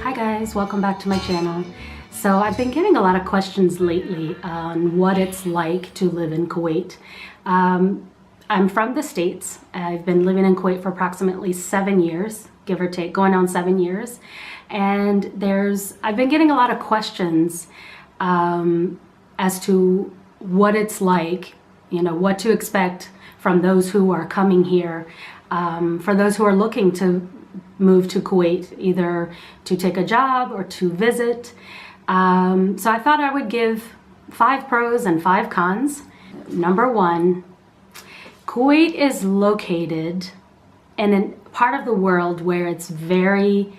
Hi guys, welcome back to my channel. So I've been getting a lot of questions lately on what it's like to live in Kuwait. I'm from the States. I've been living in Kuwait for approximately 7 years, give or take, going on 7 years. And I've been getting a lot of questions as to what it's like, what to expect from those who are coming here, for those who are looking to move to Kuwait, either to take a job or to visit. So I thought I would give 5 pros and 5 cons. Number 1, Kuwait is located in a part of the world where it's very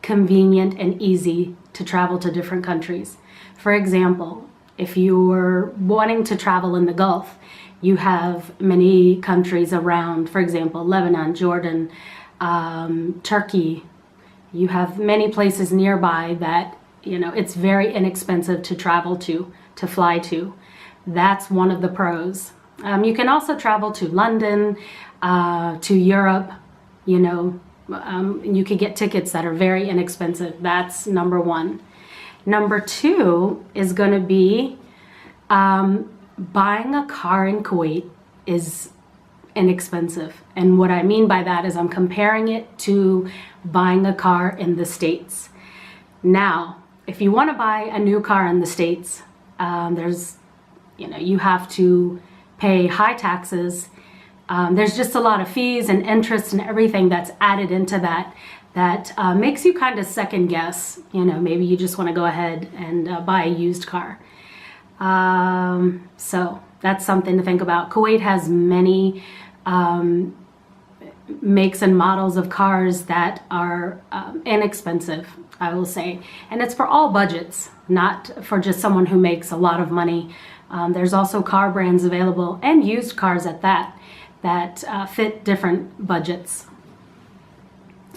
convenient and easy to travel to different countries. For example, if you're wanting to travel in the Gulf, you have many countries around, for example, Lebanon, Jordan, Turkey. You have many places nearby that, it's very inexpensive to travel to fly to. That's one of the pros. You can also travel to London, to Europe, you could get tickets that are very inexpensive. That's number 1. Number 2 is going to be buying a car in Kuwait is inexpensive. And what I mean by that is I'm comparing it to buying a car in the States. Now, if you want to buy a new car in the States, you have to pay high taxes. There's just a lot of fees and interest and everything that's added into that makes you kind of second guess. Maybe you just want to go ahead and buy a used car. So that's something to think about. Kuwait has many makes and models of cars that are inexpensive, I will say. And it's for all budgets, not for just someone who makes a lot of money. There's also car brands available, and used cars at that fit different budgets.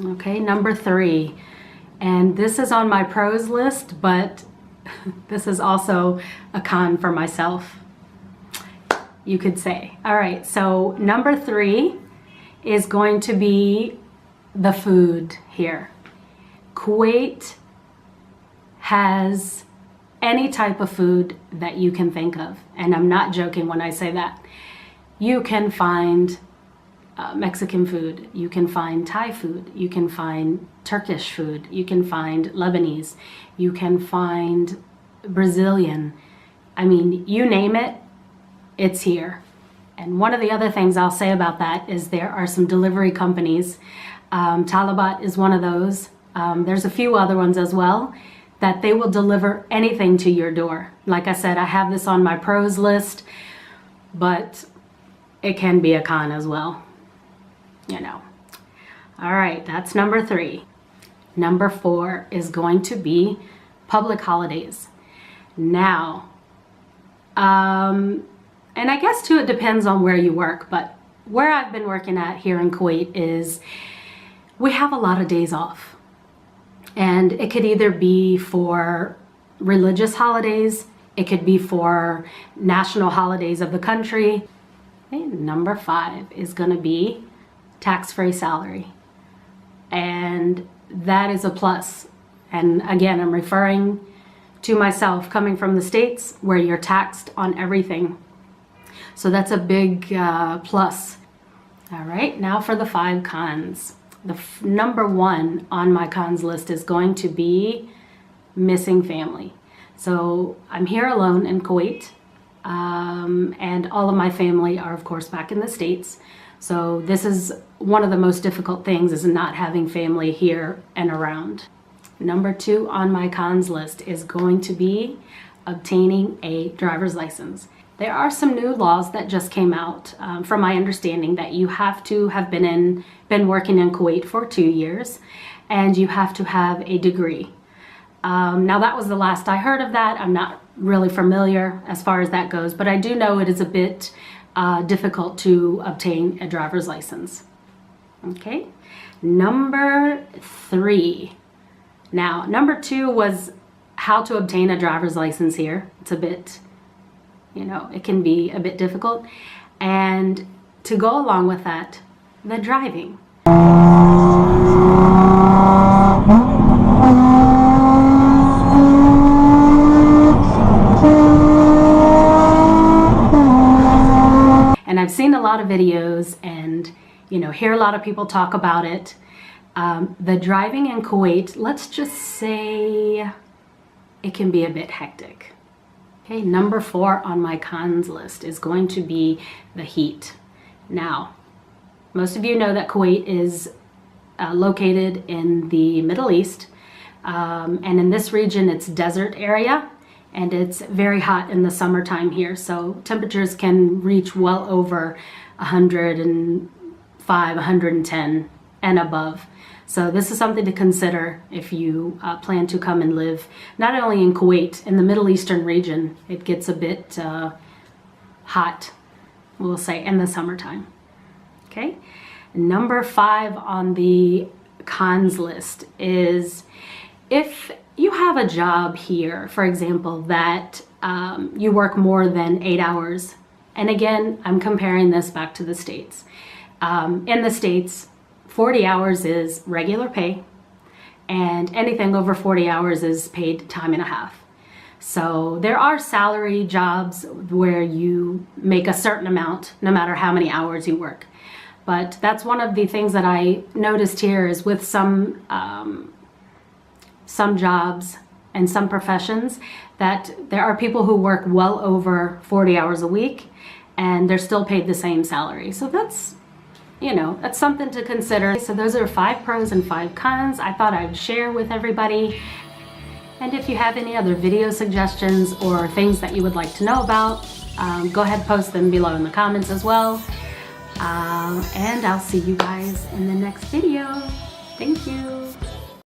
Okay, number 3. And this is on my pros list, but this is also a con for myself, you could say. All right, so number 3 is going to be the food here. Kuwait has any type of food that you can think of, and I'm not joking when I say that. You can find Mexican food, you can find Thai food, you can find Turkish food, you can find Lebanese, you can find Brazilian. I mean, you name it, it's here. And one of the other things I'll say about that is there are some delivery companies. Talabat is one of those. There's a few other ones as well that they will deliver anything to your door. Like I said, I have this on my pros list, but it can be a con as well, All right, that's number 3. Number 4 is going to be public holidays. Now, and I guess too, it depends on where you work, but where I've been working at here in Kuwait is we have a lot of days off. And it could either be for religious holidays, it could be for national holidays of the country. Okay, number 5 is going to be tax-free salary. And that is a plus. And again, I'm referring to myself coming from the States where you're taxed on everything. So that's a big plus. All right, now for the 5 cons. The number 1 on my cons list is going to be missing family. So I'm here alone in Kuwait, and all of my family are of course back in the States. So this is one of the most difficult things, is not having family here and around. Number 2 on my cons list is going to be obtaining a driver's license. There are some new laws that just came out, from my understanding, that you have to have been working in Kuwait for 2 years, and you have to have a degree. Now that was the last I heard of that. I'm not really familiar as far as that goes, but I do know it is a bit difficult to obtain a driver's license. Okay, number 3. Now, number 2 was how to obtain a driver's license here. It's a bit, it can be a bit difficult. And to go along with that, the driving. I've seen a lot of videos and, you know, hear a lot of people talk about it. The driving in Kuwait, let's just say it can be a bit hectic. Okay, number 4 on my cons list is going to be the heat. Now, most of you know that Kuwait is located in the Middle East, and in this region it's desert area, and it's very hot in the summertime here, so temperatures can reach well over 105, 110 and above. So this is something to consider if you plan to come and live not only in Kuwait, in the Middle Eastern region. It gets a bit hot, we'll say, in the summertime. Okay, number 5 on the cons list is if you have a job here, for example, that you work more than 8 hours. And again, I'm comparing this back to the States. In the States, 40 hours is regular pay, and anything over 40 hours is paid time and a half. So there are salary jobs where you make a certain amount no matter how many hours you work. But that's one of the things that I noticed here is with some jobs and some professions that there are people who work well over 40 hours a week and they're still paid the same salary. So that's, you know, that's something to consider. So those are 5 pros and 5 cons I thought I'd share with everybody. And if you have any other video suggestions or things that you would like to know about, go ahead and post them below in the comments as well. And I'll see you guys in the next video. Thank you.